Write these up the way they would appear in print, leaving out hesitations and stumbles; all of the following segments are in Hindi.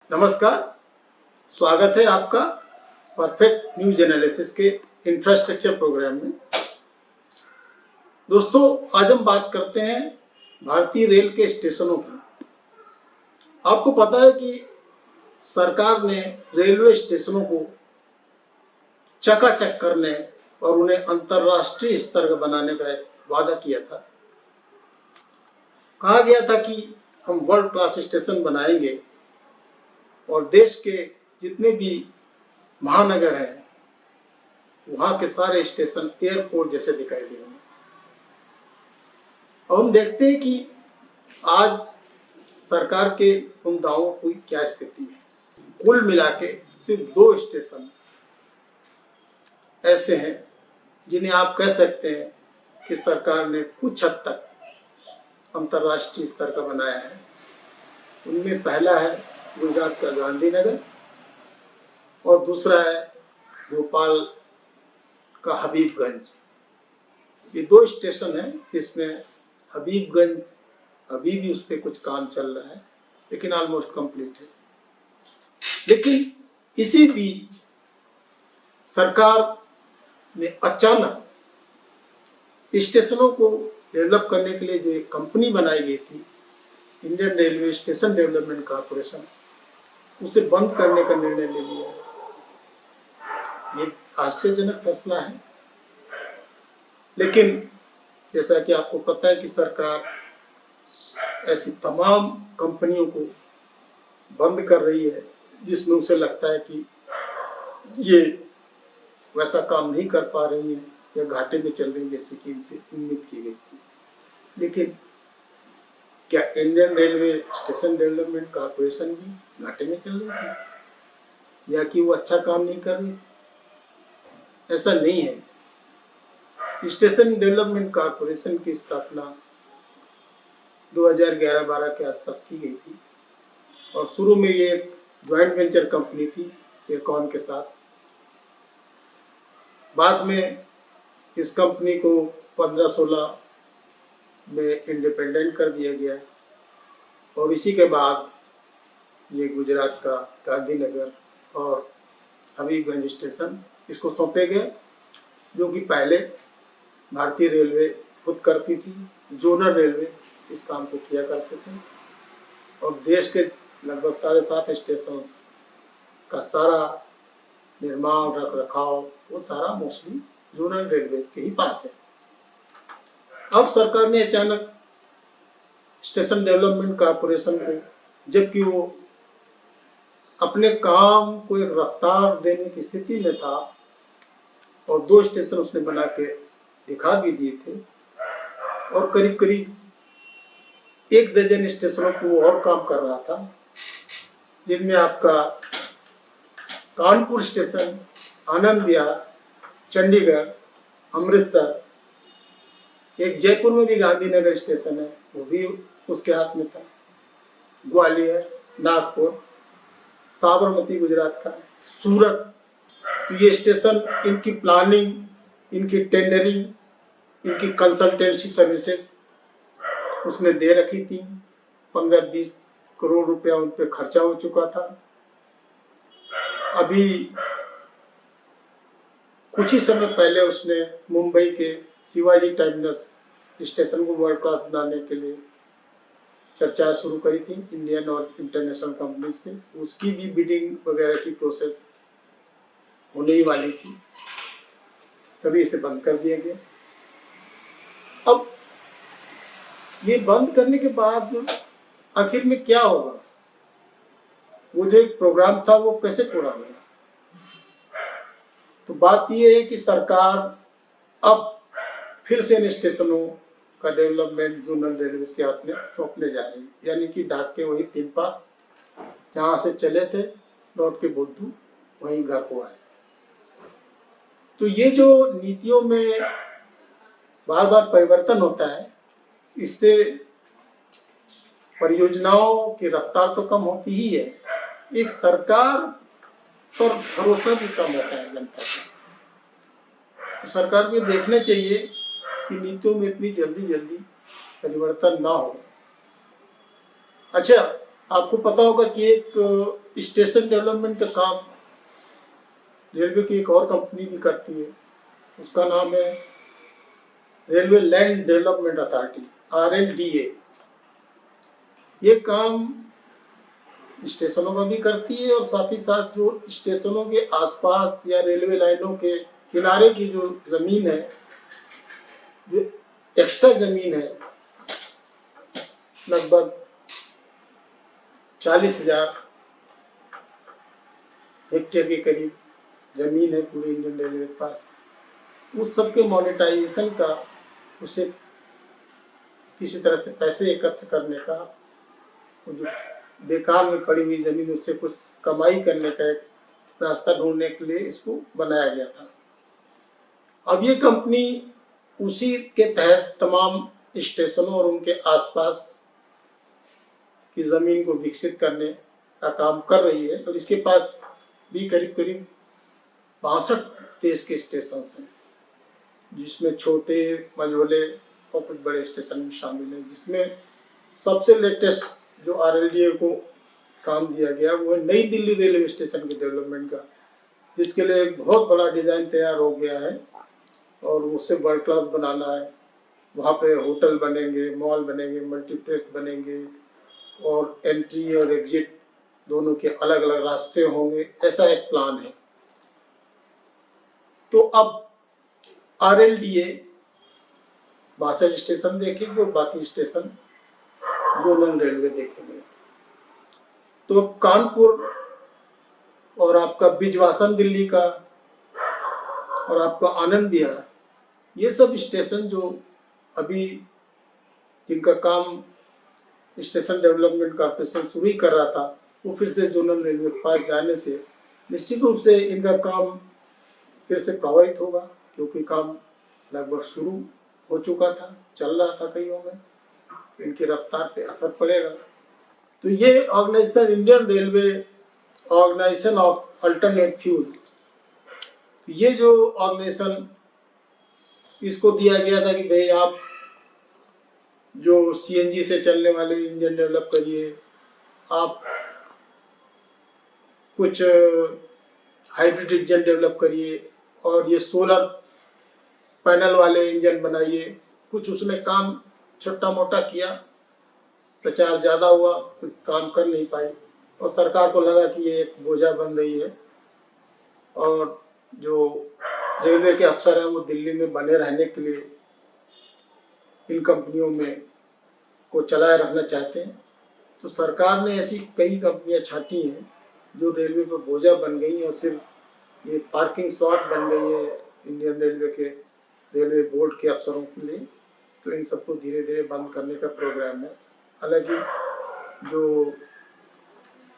नमस्कार, स्वागत है आपका परफेक्ट न्यूज एनालिसिस के इंफ्रास्ट्रक्चर प्रोग्राम में। दोस्तों, आज हम बात करते हैं भारतीय रेल के स्टेशनों की। आपको पता है कि सरकार ने रेलवे स्टेशनों को चकाचक करने और उन्हें अंतर्राष्ट्रीय स्तर का बनाने का एक वादा किया था। कहा गया था कि हम वर्ल्ड क्लास स्टेशन बनाएंगे और देश के जितने भी महानगर हैं वहाँ के सारे स्टेशन एयरपोर्ट जैसे दिखाई देंगे। अब हम देखते हैं कि आज सरकार के उन दावों की क्या स्थिति है। कुल मिला के सिर्फ 2 स्टेशन ऐसे हैं जिन्हें आप कह सकते हैं कि सरकार ने कुछ हद तक अंतर्राष्ट्रीय स्तर का बनाया है। उनमें पहला है गुजरात का गांधीनगर और दूसरा है भोपाल का हबीबगंज। ये 2 स्टेशन हैं। इसमें हबीबगंज अभी भी उस पर कुछ काम चल रहा है, लेकिन ऑलमोस्ट कंप्लीट है। लेकिन इसी बीच सरकार ने अचानक स्टेशनों को डेवलप करने के लिए जो एक कंपनी बनाई गई थी, Indian railway station development corporation, उसे बंद करने का निर्णय ले लिया। ये आश्चर्यजनक फैसला है, लेकिन जैसा कि आपको पता है कि सरकार ऐसी तमाम कंपनियों को बंद कर रही है जिसमें उसे लगता है कि ये वैसा काम नहीं कर पा रही है या घाटे में चल रही है जैसे कि इनसे उम्मीद की गई थी। लेकिन क्या Indian railway station development corporation भी घाटे में चल रही थी या कि वो अच्छा काम नहीं कर रही? ऐसा नहीं है। स्टेशन डेवलपमेंट कॉरपोरेशन की स्थापना 2011-12 के आसपास की गई थी और शुरू में ये एक ज्वाइंट वेंचर कंपनी थी एकॉन के साथ। बाद में इस कंपनी को 15-16 में इंडिपेंडेंट कर दिया गया और इसी के बाद ये गुजरात का गांधीनगर और हबीबगंज स्टेशन इसको सौंपे गए, जो कि पहले भारतीय रेलवे खुद करती थी। जोनल रेलवे इस काम को किया करते थे और देश के लगभग 7.5 स्टेशन का सारा निर्माण रख रखाव वो सारा मोस्टली जोनल रेलवे के ही पास है। अब सरकार ने अचानक स्टेशन डेवलपमेंट कॉरपोरेशन को, जबकि वो अपने काम को एक रफ्तार देने की स्थिति में था और 2 स्टेशन उसने बना के दिखा भी दिए थे और करीब करीब 1 दर्जन स्टेशनों को और काम कर रहा था, जिनमें आपका कानपुर स्टेशन, आनंद विहार, चंडीगढ़, अमृतसर, एक जयपुर में भी गांधीनगर स्टेशन है, वो भी उसके हाथ में था, ग्वालियर, नागपुर, साबरमती गुजरात का, सूरत। तो ये स्टेशन इनकी प्लानिंग, इनकी टेंडरिंग, इनकी कंसल्टेंसी सर्विसेज उसने दे रखी थी। 15-20 करोड़ रुपया उन पर खर्चा हो चुका था। अभी कुछ ही समय पहले उसने मुंबई के शिवाजी टर्मिनस स्टेशन को वर्ल्ड क्लास बनाने के लिए चर्चा शुरू करी थी इंडियन और इंटरनेशनल कंपनी से। उसकी भी बिडिंग वगैरह की प्रोसेस होने ही वाली थी, तभी इसे बंद कर दिया गया। अब ये बंद करने के बाद आखिर में क्या होगा? वो जो एक प्रोग्राम था वो कैसे पूरा होगा? तो बात ये है कि सरकार अब फिर से इन स्टेशनों का डेवलपमेंट जोनल रेलवे के हाथ में सौंपने जा रही है, यानी कि डाक के वही 3 पार जहाँ से चले थे लौट के बुद्धू वहीं घर को आए। तो ये जो नीतियों में बार बार परिवर्तन होता है, इससे परियोजनाओं की रफ्तार तो कम होती ही है, एक सरकार पर भरोसा भी कम होता है जनता का। तो सरकार को देखना चाहिए कि नीतियों में इतनी जल्दी परिवर्तन ना हो। अच्छा, आपको पता होगा कि स्टेशन डेवलपमेंट का काम रेलवे की एक और कंपनी भी करती है, उसका नाम है railway land development authority, RLDA। ये काम स्टेशनों का भी करती है और साथ ही साथ जो स्टेशनों के आसपास या रेलवे लाइनों के किनारे की जो ज़मीन है, जो एक्स्ट्रा ज़मीन है, लगभग 40,000 हेक्टेयर के करीब ज़मीन है पूरे इंडियन रेलवे के पास, उस सब के मोनेटाइजेशन का, उसे किसी तरह से पैसे एकत्र करने का, जो बेकार में पड़ी हुई ज़मीन उससे कुछ कमाई करने का एक रास्ता ढूंढने के लिए इसको बनाया गया था। अब ये कंपनी उसी के तहत तमाम स्टेशनों और उनके आसपास की ज़मीन को विकसित करने का काम कर रही है और इसके पास भी करीब करीब 62 देश के स्टेशन हैं, जिसमें छोटे, मझोले और कुछ बड़े स्टेशन भी शामिल हैं। जिसमें सबसे लेटेस्ट जो RLDA को काम दिया गया वो है नई दिल्ली रेलवे स्टेशन के डेवलपमेंट का, जिसके लिए एक बहुत बड़ा डिज़ाइन तैयार हो गया है और उससे वर्ल्ड क्लास बनाना है। वहाँ पे होटल बनेंगे, मॉल बनेंगे, मल्टीप्लेक्स बनेंगे और एंट्री और एग्जिट दोनों के अलग अलग रास्ते होंगे, ऐसा एक प्लान है। तो अब RLDA 62 स्टेशन देखेंगे और बाकी स्टेशन जोनल रेलवे देखेंगे। तो कानपुर और आपका बिजवासन दिल्ली का और आपका आनंद विहार, ये सब स्टेशन जो अभी जिनका काम स्टेशन डेवलपमेंट कॉर्पोरेशन शुरू ही कर रहा था, वो फिर से जोनल रेलवे के पास जाने से निश्चित रूप से इनका काम फिर से प्रभावित होगा, क्योंकि काम लगभग शुरू हो चुका था, चल रहा था कईयों में, इनकी रफ्तार पे असर पड़ेगा। तो ये organisation Indian railway organisation of alternate fuel, ये जो ऑर्गेनाइजेशन, इसको दिया गया था कि भाई आप जो CNG से चलने वाले इंजन डेवलप करिए, आप कुछ हाइब्रिड इंजन डेवलप करिए और ये सोलर पैनल वाले इंजन बनाइए। कुछ उसने काम छोटा मोटा किया, प्रचार ज़्यादा हुआ, कुछ काम कर नहीं पाई और सरकार को लगा कि ये एक बोझा बन रही है और जो रेलवे के अफसर हैं वो दिल्ली में बने रहने के लिए इन कंपनियों में को चलाए रखना चाहते हैं। तो सरकार ने ऐसी कई कंपनियां छांटी हैं जो रेलवे पर बोझा बन गई हैं और सिर्फ ये पार्किंग स्लॉट बन गई है इंडियन रेलवे के रेलवे बोर्ड के अफसरों के लिए। तो इन सबको धीरे धीरे बंद करने का प्रोग्राम है। हालांकि जो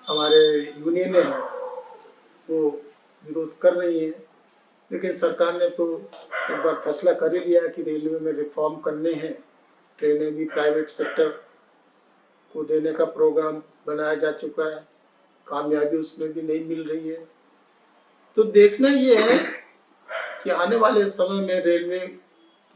हमारे यूनियनें हैं वो विरोध कर रही हैं, लेकिन सरकार ने तो एक बार फैसला कर ही लिया कि रेलवे में रिफॉर्म करने हैं, ट्रेनें भी प्राइवेट सेक्टर को देने का प्रोग्राम बनाया जा चुका है, कामयाबी उसमें भी नहीं मिल रही है। तो देखना ये है कि आने वाले समय में रेलवे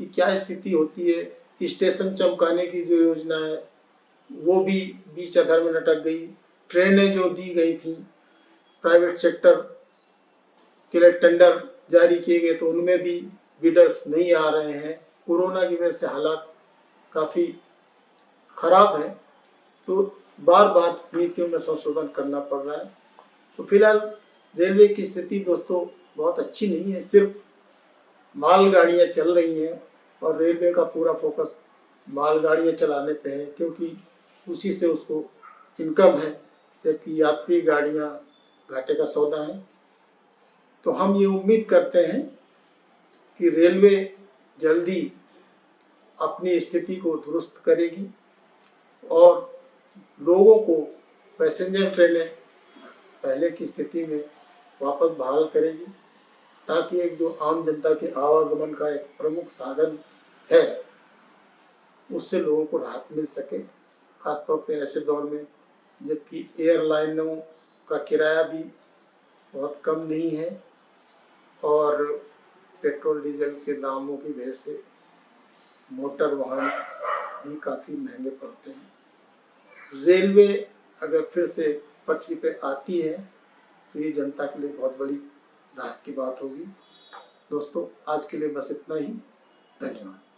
की क्या स्थिति होती है। स्टेशन चमकाने की जो योजना है वो भी बीच अधर में लटक गई। ट्रेनें जो दी गई थी प्राइवेट सेक्टर के लिए टेंडर जारी किए गए तो उनमें भी बिडर्स नहीं आ रहे हैं। कोरोना की वजह से हालात काफ़ी ख़राब है, तो बार बार नीतियों में संशोधन करना पड़ रहा है। तो फिलहाल रेलवे की स्थिति दोस्तों बहुत अच्छी नहीं है। सिर्फ मालगाड़ियाँ चल रही हैं और रेलवे का पूरा फोकस मालगाड़ियाँ चलाने पे है, क्योंकि उसी से उसको इनकम है, जबकि यात्री गाड़ियाँ घाटे का सौदा है। तो हम ये उम्मीद करते हैं कि रेलवे जल्दी अपनी स्थिति को दुरुस्त करेगी और लोगों को पैसेंजर ट्रेनें पहले की स्थिति में वापस बहाल करेगी, ताकि एक जो आम जनता के आवागमन का एक प्रमुख साधन है उससे लोगों को राहत मिल सके। खासतौर पे ऐसे दौर में जबकि एयरलाइनों का किराया भी बहुत कम नहीं है और पेट्रोल डीजल के दामों की वजह से मोटर वाहन भी काफ़ी महंगे पड़ते हैं। रेलवे अगर फिर से पटरी पे आती है तो ये जनता के लिए बहुत बड़ी राहत की बात होगी। दोस्तों, आज के लिए बस इतना ही। धन्यवाद।